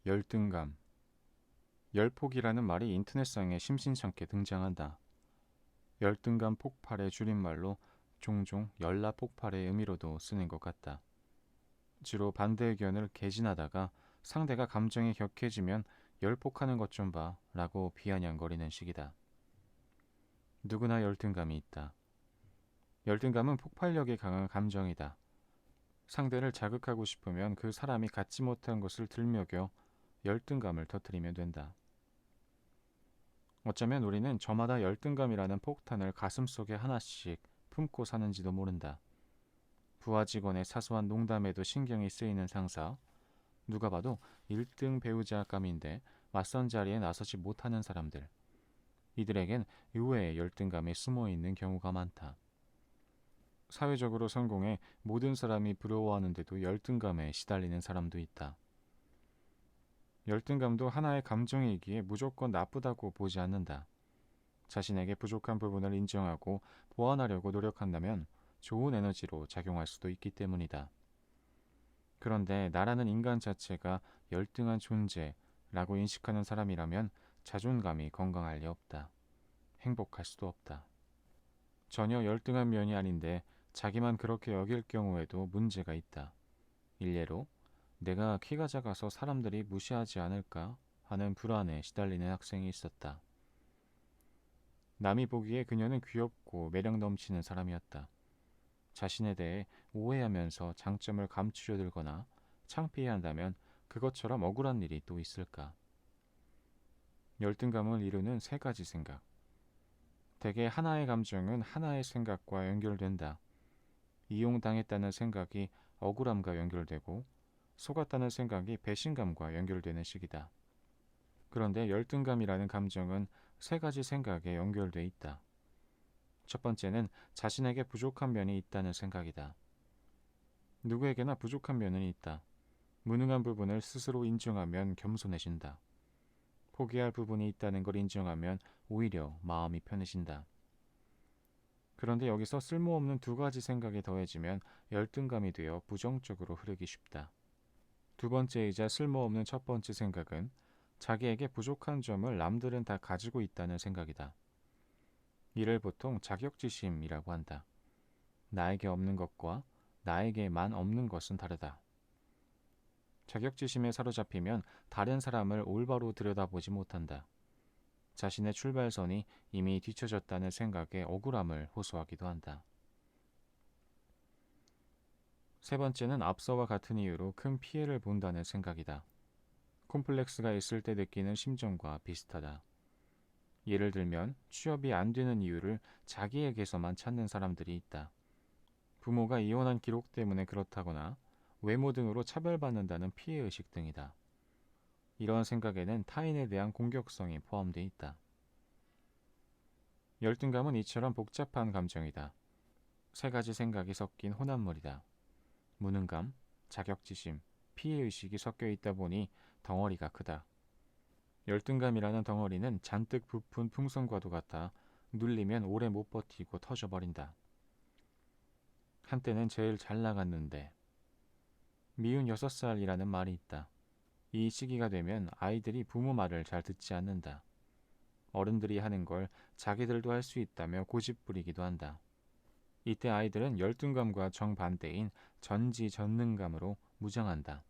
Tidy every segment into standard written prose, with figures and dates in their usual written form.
열등감. 열폭이라는 말이 인터넷상에 심심찮게 등장한다. 열등감 폭발의 줄임말로 종종 열나 폭발의 의미로도 쓰는 것 같다. 주로 반대 의견을 개진하다가 상대가 감정이 격해지면 열폭하는 것 좀 봐 라고 비아냥거리는 식이다. 누구나 열등감이 있다. 열등감은 폭발력이 강한 감정이다. 상대를 자극하고 싶으면 그 사람이 갖지 못한 것을 들먹여 열등감을 터뜨리면 된다. 어쩌면 우리는 저마다 열등감이라는 폭탄을 가슴속에 하나씩 품고 사는지도 모른다. 부하 직원의 사소한 농담에도 신경이 쓰이는 상사, 누가 봐도 1등 배우자감인데 맞선 자리에 나서지 못하는 사람들. 이들에겐 의외의 열등감이 숨어있는 경우가 많다. 사회적으로 성공해 모든 사람이 부러워하는데도 열등감에 시달리는 사람도 있다. 열등감도 하나의 감정이기에 무조건 나쁘다고 보지 않는다. 자신에게 부족한 부분을 인정하고 보완하려고 노력한다면 좋은 에너지로 작용할 수도 있기 때문이다. 그런데 나라는 인간 자체가 열등한 존재라고 인식하는 사람이라면 자존감이 건강할 리 없다. 행복할 수도 없다. 전혀 열등한 면이 아닌데 자기만 그렇게 여길 경우에도 문제가 있다. 일례로 내가 키가 작아서 사람들이 무시하지 않을까 하는 불안에 시달리는 학생이 있었다. 남이 보기에 그녀는 귀엽고 매력 넘치는 사람이었다. 자신에 대해 오해하면서 장점을 감추려 들거나 창피해한다면 그것처럼 억울한 일이 또 있을까? 열등감을 이루는 세 가지 생각. 대개 하나의 감정은 하나의 생각과 연결된다. 이용당했다는 생각이 억울함과 연결되고 속았다는 생각이 배신감과 연결되는 식이다. 그런데 열등감이라는 감정은 세 가지 생각에 연결돼 있다. 첫 번째는 자신에게 부족한 면이 있다는 생각이다. 누구에게나 부족한 면은 있다. 무능한 부분을 스스로 인정하면 겸손해진다. 포기할 부분이 있다는 걸 인정하면 오히려 마음이 편해진다. 그런데 여기서 쓸모없는 두 가지 생각이 더해지면 열등감이 되어 부정적으로 흐르기 쉽다. 두 번째이자 쓸모없는 첫 번째 생각은 자기에게 부족한 점을 남들은 다 가지고 있다는 생각이다. 이를 보통 자격지심이라고 한다. 나에게 없는 것과 나에게만 없는 것은 다르다. 자격지심에 사로잡히면 다른 사람을 올바로 들여다보지 못한다. 자신의 출발선이 이미 뒤처졌다는 생각에 억울함을 호소하기도 한다. 세 번째는 앞서와 같은 이유로 큰 피해를 본다는 생각이다. 콤플렉스가 있을 때 느끼는 심정과 비슷하다. 예를 들면 취업이 안 되는 이유를 자기에게서만 찾는 사람들이 있다. 부모가 이혼한 기록 때문에 그렇다거나 외모 등으로 차별받는다는 피해의식 등이다. 이러한 생각에는 타인에 대한 공격성이 포함되어 있다. 열등감은 이처럼 복잡한 감정이다. 세 가지 생각이 섞인 혼합물이다. 무능감, 자격지심, 피해의식이 섞여 있다 보니 덩어리가 크다. 열등감이라는 덩어리는 잔뜩 부푼 풍선과도 같아 눌리면 오래 못 버티고 터져버린다. 한때는 제일 잘 나갔는데 미운 6살이라는 말이 있다. 이 시기가 되면 아이들이 부모 말을 잘 듣지 않는다. 어른들이 하는 걸 자기들도 할 수 있다며 고집부리기도 한다. 이때 아이들은 열등감과 정반대인 전지전능감으로 무장한다.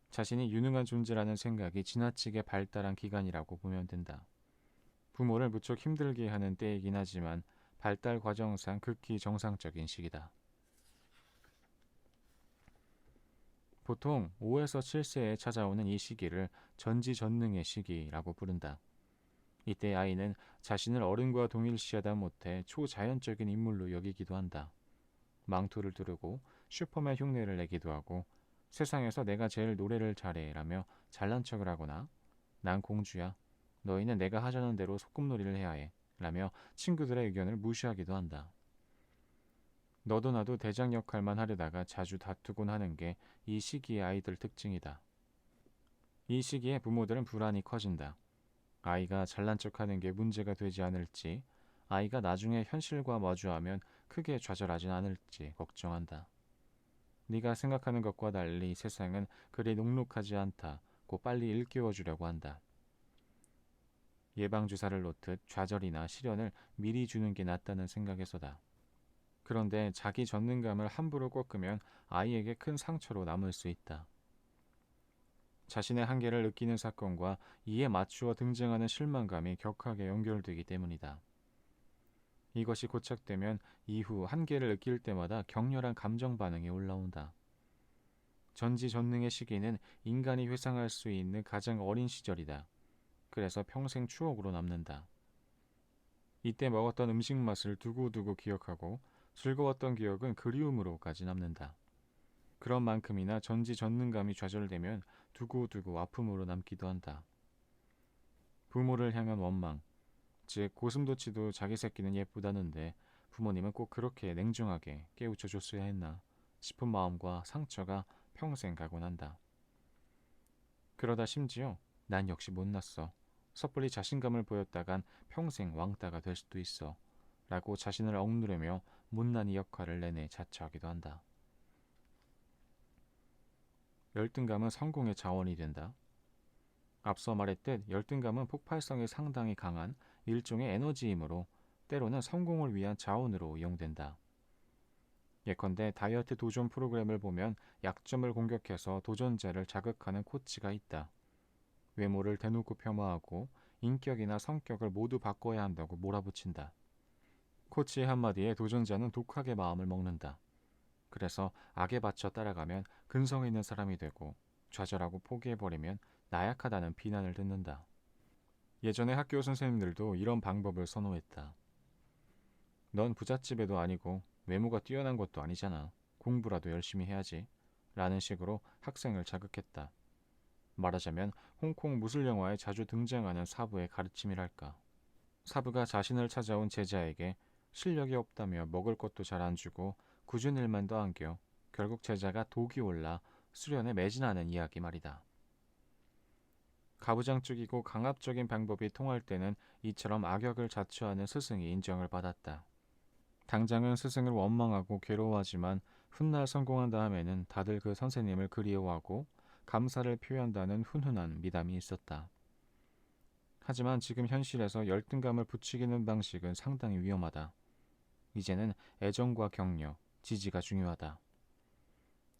자신이 유능한 존재라는 생각이 지나치게 발달한 기간이라고 보면 된다. 부모를 무척 힘들게 하는 때이긴 하지만 발달 과정상 극히 정상적인 시기다. 보통 5에서 7세에 찾아오는 이 시기를 전지전능의 시기라고 부른다. 이때 아이는 자신을 어른과 동일시하다 못해 초자연적인 인물로 여기기도 한다. 망토를 두르고 슈퍼맨 흉내를 내기도 하고 세상에서 내가 제일 노래를 잘해 라며 잘난 척을 하거나 난 공주야, 너희는 내가 하자는 대로 소꿉놀이를 해야 해 라며 친구들의 의견을 무시하기도 한다. 너도 나도 대장 역할만 하려다가 자주 다투곤 하는 게 이 시기의 아이들 특징이다. 이 시기에 부모들은 불안이 커진다. 아이가 잘난 척하는 게 문제가 되지 않을지, 아이가 나중에 현실과 마주하면 크게 좌절하진 않을지 걱정한다. 네가 생각하는 것과 달리 세상은 그리 녹록하지 않다 잡고 빨리 일깨워 주려고 한다. 예방주사를 놓듯 좌절이나 시련을 미리 주는 게 낫다는 생각에서다. 그런데 자기 전능감을 함부로 꺾으면 아이에게 큰 상처로 남을 수 있다. 자신의 한계를 느끼는 사건과 이에 맞추어 등장하는 실망감이 격하게 연결되기 때문이다. 이것이 고착되면 이후 한계를 느낄 때마다 격렬한 감정 반응이 올라온다. 전지전능의 시기는 인간이 회상할 수 있는 가장 어린 시절이다. 그래서 평생 추억으로 남는다. 이때 먹었던 음식 맛을 두고두고 기억하고 즐거웠던 기억은 그리움으로까지 남는다. 그런 만큼이나 전지전능감이 좌절되면 두고두고 아픔으로 남기도 한다. 부모를 향한 원망, 즉 고슴도치도 자기 새끼는 예쁘다는데 부모님은 꼭 그렇게 냉정하게 깨우쳐 줬어야 했나 싶은 마음과 상처가 평생 가곤 한다. 그러다 심지어 난 역시 못났어. 섣불리 자신감을 보였다간 평생 왕따가 될 수도 있어. 라고 자신을 억누르며 못난이 역할을 내내 자처하기도 한다. 열등감은 성공의 자원이 된다. 앞서 말했듯 열등감은 폭발성이 상당히 강한 일종의 에너지이므로 때로는 성공을 위한 자원으로 이용된다. 예컨대 다이어트 도전 프로그램을 보면 약점을 공격해서 도전자를 자극하는 코치가 있다. 외모를 대놓고 폄하하고 인격이나 성격을 모두 바꿔야 한다고 몰아붙인다. 코치의 한마디에 도전자는 독하게 마음을 먹는다. 그래서 악에 받쳐 따라가면 근성 있는 사람이 되고 좌절하고 포기해버리면 나약하다는 비난을 듣는다. 예전에 학교 선생님들도 이런 방법을 선호했다. 넌 부잣집애도 아니고 외모가 뛰어난 것도 아니잖아. 공부라도 열심히 해야지. 라는 식으로 학생을 자극했다. 말하자면 홍콩 무술 영화에 자주 등장하는 사부의 가르침이랄까. 사부가 자신을 찾아온 제자에게 실력이 없다며 먹을 것도 잘 안 주고 굳은 일만도 안겨 결국 제자가 독이 올라 수련에 매진하는 이야기 말이다. 가부장적이고 강압적인 방법이 통할 때는 이처럼 악역을 자처하는 스승이 인정을 받았다. 당장은 스승을 원망하고 괴로워하지만 훗날 성공한 다음에는 다들 그 선생님을 그리워하고 감사를 표한다는 훈훈한 미담이 있었다. 하지만 지금 현실에서 열등감을 부추기는 방식은 상당히 위험하다. 이제는 애정과 격려, 지지가 중요하다.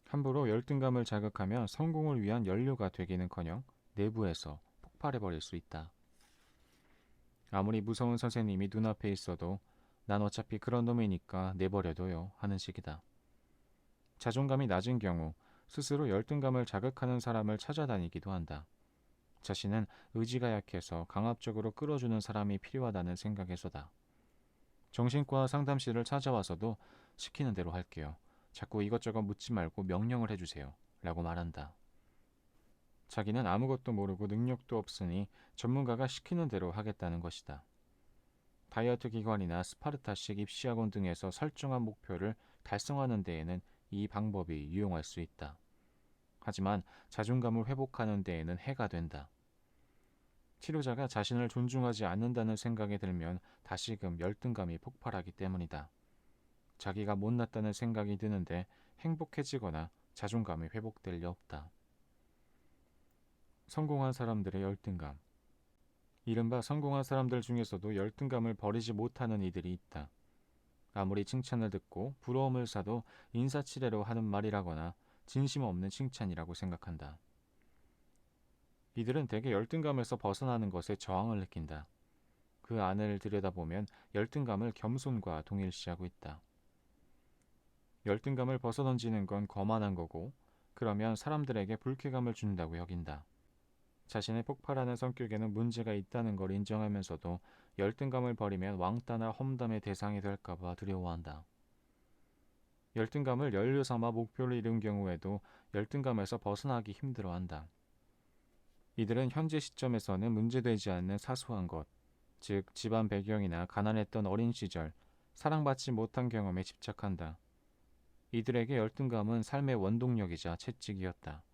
함부로 열등감을 자극하면 성공을 위한 연료가 되기는커녕 내부에서 폭발해버릴 수 있다. 아무리 무서운 선생님이 눈앞에 있어도 난 어차피 그런 놈이니까 내버려둬요 하는 식이다. 자존감이 낮은 경우 스스로 열등감을 자극하는 사람을 찾아다니기도 한다. 자신은 의지가 약해서 강압적으로 끌어주는 사람이 필요하다는 생각에서다. 정신과 상담실을 찾아와서도 시키는 대로 할게요. 자꾸 이것저것 묻지 말고 명령을 해주세요. 라고 말한다. 자기는 아무것도 모르고 능력도 없으니 전문가가 시키는 대로 하겠다는 것이다. 다이어트 기관이나 스파르타식 입시학원 등에서 설정한 목표를 달성하는 데에는 이 방법이 유용할 수 있다. 하지만 자존감을 회복하는 데에는 해가 된다. 치료자가 자신을 존중하지 않는다는 생각이 들면 다시금 열등감이 폭발하기 때문이다. 자기가 못났다는 생각이 드는데 행복해지거나 자존감이 회복될 리 없다. 성공한 사람들의 열등감. 이른바 성공한 사람들 중에서도 열등감을 버리지 못하는 이들이 있다. 아무리 칭찬을 듣고 부러움을 사도 인사치레로 하는 말이라거나 진심 없는 칭찬이라고 생각한다. 이들은 대개 열등감에서 벗어나는 것에 저항을 느낀다. 그 안을 들여다보면 열등감을 겸손과 동일시하고 있다. 열등감을 벗어던지는 건 거만한 거고 그러면 사람들에게 불쾌감을 준다고 여긴다. 자신의 폭발하는 성격에는 문제가 있다는 걸 인정하면서도 열등감을 버리면 왕따나 험담의 대상이 될까봐 두려워한다. 열등감을 연료 삼아 목표를 이룬 경우에도 열등감에서 벗어나기 힘들어한다. 이들은 현재 시점에서는 문제되지 않는 사소한 것, 즉 집안 배경이나 가난했던 어린 시절, 사랑받지 못한 경험에 집착한다. 이들에게 열등감은 삶의 원동력이자 채찍이었다.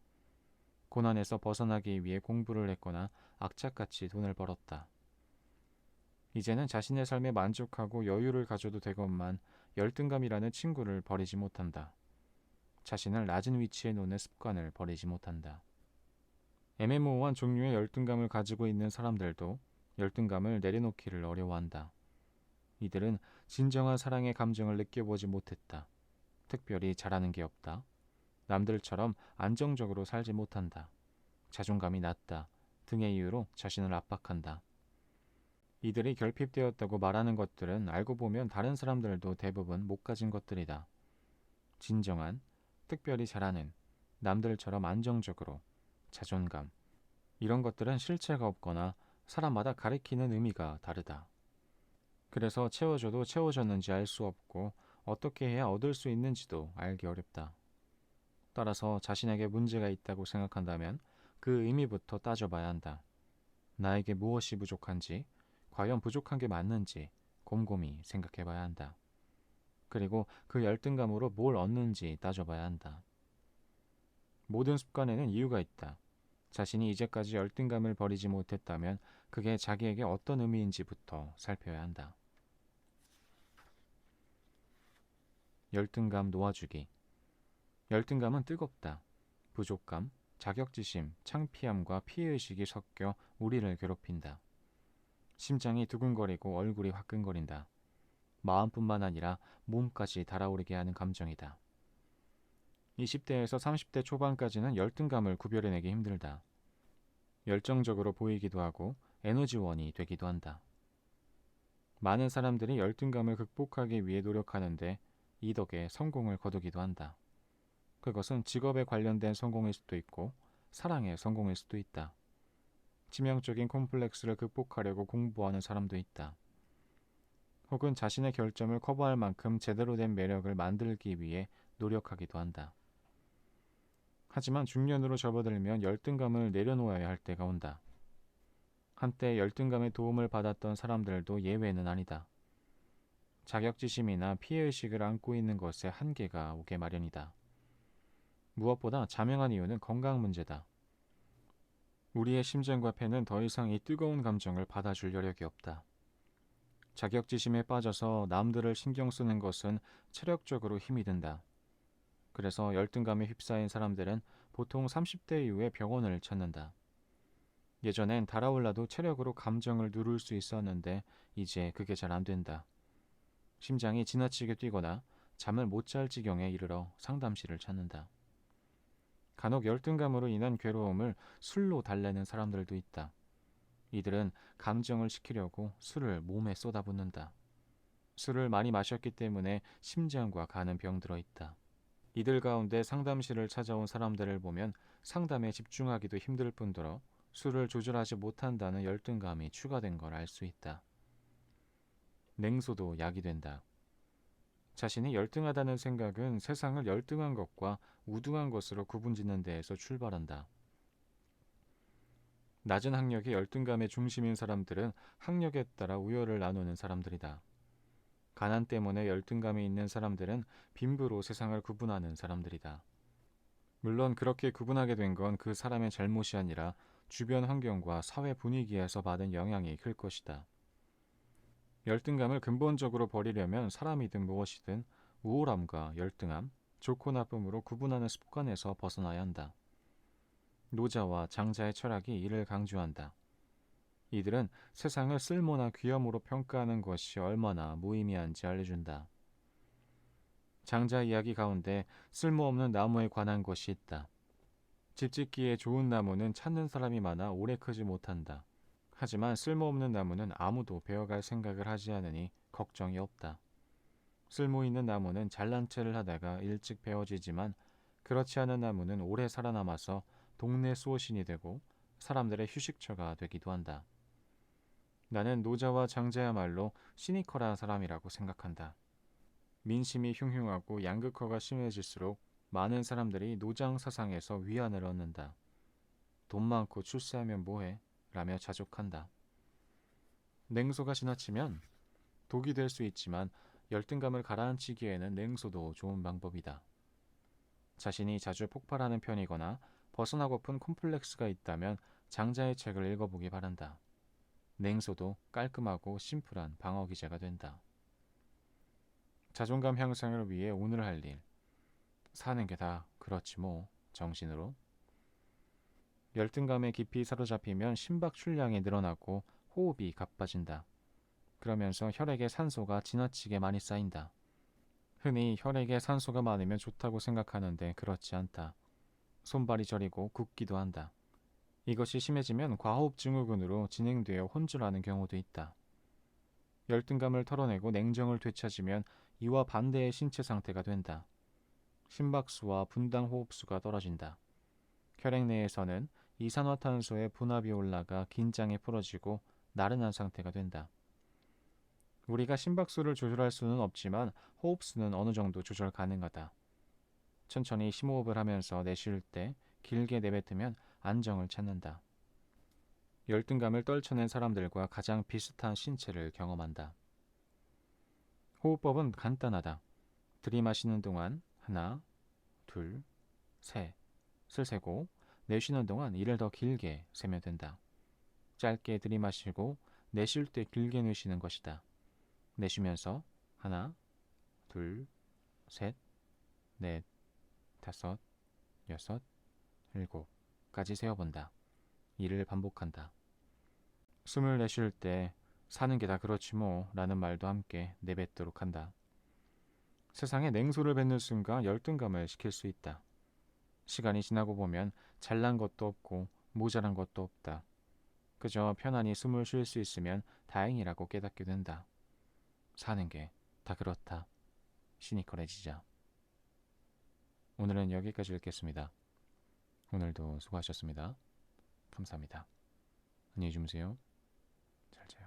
고난에서 벗어나기 위해 공부를 했거나 악착같이 돈을 벌었다. 이제는 자신의 삶에 만족하고 여유를 가져도 되건만 열등감이라는 친구를 버리지 못한다. 자신을 낮은 위치에 놓는 습관을 버리지 못한다. 애매모호한 종류의 열등감을 가지고 있는 사람들도 열등감을 내려놓기를 어려워한다. 이들은 진정한 사랑의 감정을 느껴보지 못했다. 특별히 잘하는 게 없다. 남들처럼 안정적으로 살지 못한다. 자존감이 낮다 등의 이유로 자신을 압박한다. 이들이 결핍되었다고 말하는 것들은 알고 보면 다른 사람들도 대부분 못 가진 것들이다. 진정한, 특별히 잘하는, 남들처럼 안정적으로, 자존감, 이런 것들은 실체가 없거나 사람마다 가리키는 의미가 다르다. 그래서 채워줘도 채워졌는지 알 수 없고 어떻게 해야 얻을 수 있는지도 알기 어렵다. 따라서 자신에게 문제가 있다고 생각한다면 그 의미부터 따져봐야 한다. 나에게 무엇이 부족한지, 과연 부족한 게 맞는지 곰곰이 생각해봐야 한다. 그리고 그 열등감으로 뭘 얻는지 따져봐야 한다. 모든 습관에는 이유가 있다. 자신이 이제까지 열등감을 버리지 못했다면 그게 자기에게 어떤 의미인지부터 살펴야 한다. 열등감 놓아주기. 열등감은 뜨겁다. 부족감, 자격지심, 창피함과 피해의식이 섞여 우리를 괴롭힌다. 심장이 두근거리고 얼굴이 화끈거린다. 마음뿐만 아니라 몸까지 달아오르게 하는 감정이다. 20대에서 30대 초반까지는 열등감을 구별해내기 힘들다. 열정적으로 보이기도 하고 에너지원이 되기도 한다. 많은 사람들이 열등감을 극복하기 위해 노력하는데 이 덕에 성공을 거두기도 한다. 그것은 직업에 관련된 성공일 수도 있고 사랑의 성공일 수도 있다. 치명적인 콤플렉스를 극복하려고 공부하는 사람도 있다. 혹은 자신의 결점을 커버할 만큼 제대로 된 매력을 만들기 위해 노력하기도 한다. 하지만 중년으로 접어들면 열등감을 내려놓아야 할 때가 온다. 한때 열등감의 도움을 받았던 사람들도 예외는 아니다. 자격지심이나 피해의식을 안고 있는 것에 한계가 오게 마련이다. 무엇보다 자명한 이유는 건강 문제다. 우리의 심장과 폐는 더 이상 이 뜨거운 감정을 받아줄 여력이 없다. 자격지심에 빠져서 남들을 신경 쓰는 것은 체력적으로 힘이 든다. 그래서 열등감에 휩싸인 사람들은 보통 30대 이후에 병원을 찾는다. 예전엔 달아올라도 체력으로 감정을 누를 수 있었는데 이제 그게 잘 안 된다. 심장이 지나치게 뛰거나 잠을 못 잘 지경에 이르러 상담실을 찾는다. 간혹 열등감으로 인한 괴로움을 술로 달래는 사람들도 있다. 이들은 감정을 식히려고 술을 몸에 쏟아붓는다. 술을 많이 마셨기 때문에 심장과 간은 병들어 있다. 이들 가운데 상담실을 찾아온 사람들을 보면 상담에 집중하기도 힘들 뿐더러 술을 조절하지 못한다는 열등감이 추가된 걸 알 수 있다. 냉소도 약이 된다. 자신이 열등하다는 생각은 세상을 열등한 것과 우등한 것으로 구분짓는 데에서 출발한다. 낮은 학력이 열등감의 중심인 사람들은 학력에 따라 우열을 나누는 사람들이다. 가난 때문에 열등감이 있는 사람들은 빈부로 세상을 구분하는 사람들이다. 물론 그렇게 구분하게 된 건 그 사람의 잘못이 아니라 주변 환경과 사회 분위기에서 받은 영향이 클 것이다. 열등감을 근본적으로 버리려면 사람이든 무엇이든 우월함과 열등함, 좋고 나쁨으로 구분하는 습관에서 벗어나야 한다. 노자와 장자의 철학이 이를 강조한다. 이들은 세상을 쓸모나 귀함으로 평가하는 것이 얼마나 무의미한지 알려준다. 장자 이야기 가운데 쓸모없는 나무에 관한 것이 있다. 집 짓기에 좋은 나무는 찾는 사람이 많아 오래 크지 못한다. 하지만 쓸모없는 나무는 아무도 베어갈 생각을 하지 않으니 걱정이 없다. 쓸모 있는 나무는 잘난 체를 하다가 일찍 베어지지만 그렇지 않은 나무는 오래 살아남아서 동네 수호신이 되고 사람들의 휴식처가 되기도 한다. 나는 노자와 장자야말로 시니컬한 사람이라고 생각한다. 민심이 흉흉하고 양극화가 심해질수록 많은 사람들이 노장 사상에서 위안을 얻는다. 돈 많고 출세하면 뭐해? 라며 자족한다. 냉소가 지나치면 독이 될 수 있지만 열등감을 가라앉히기에는 냉소도 좋은 방법이다. 자신이 자주 폭발하는 편이거나 벗어나고픈 콤플렉스가 있다면 장자의 책을 읽어보기 바란다. 냉소도 깔끔하고 심플한 방어 기제가 된다. 자존감 향상을 위해 오늘 할 일. 사는 게 다 그렇지 뭐 정신으로. 열등감에 깊이 사로잡히면 심박 출량이 늘어나고 호흡이 가빠진다. 그러면서 혈액에 산소가 지나치게 많이 쌓인다. 흔히 혈액에 산소가 많으면 좋다고 생각하는데 그렇지 않다. 손발이 저리고 굽기도 한다. 이것이 심해지면 과호흡 증후군으로 진행되어 혼쭐하는 경우도 있다. 열등감을 털어내고 냉정을 되찾으면 이와 반대의 신체 상태가 된다. 심박수와 분당 호흡수가 떨어진다. 혈액 내에서는 이산화탄소의 분압이 올라가 긴장이 풀어지고 나른한 상태가 된다. 우리가 심박수를 조절할 수는 없지만 호흡수는 어느 정도 조절 가능하다. 천천히 심호흡을 하면서 내쉴 때 길게 내뱉으면 안정을 찾는다. 열등감을 떨쳐낸 사람들과 가장 비슷한 신체를 경험한다. 호흡법은 간단하다. 들이마시는 동안 하나, 둘, 셋을 세고 내쉬는 동안 이를 더 길게 세면 된다. 짧게 들이마시고 내쉴 때 길게 내쉬는 것이다. 내쉬면서 하나, 둘, 셋, 넷, 다섯, 여섯, 일곱까지 세어본다. 이를 반복한다. 숨을 내쉴 때 사는 게 다 그렇지 뭐 라는 말도 함께 내뱉도록 한다. 세상에 냉소를 뱉는 순간 열등감을 식힐 수 있다. 시간이 지나고 보면 잘난 것도 없고 모자란 것도 없다. 그저 편안히 숨을 쉴 수 있으면 다행이라고 깨닫게 된다. 사는 게 다 그렇다. 시니컬해지자. 오늘은 여기까지 읽겠습니다. 오늘도 수고하셨습니다. 감사합니다. 안녕히 주무세요. 잘 자요.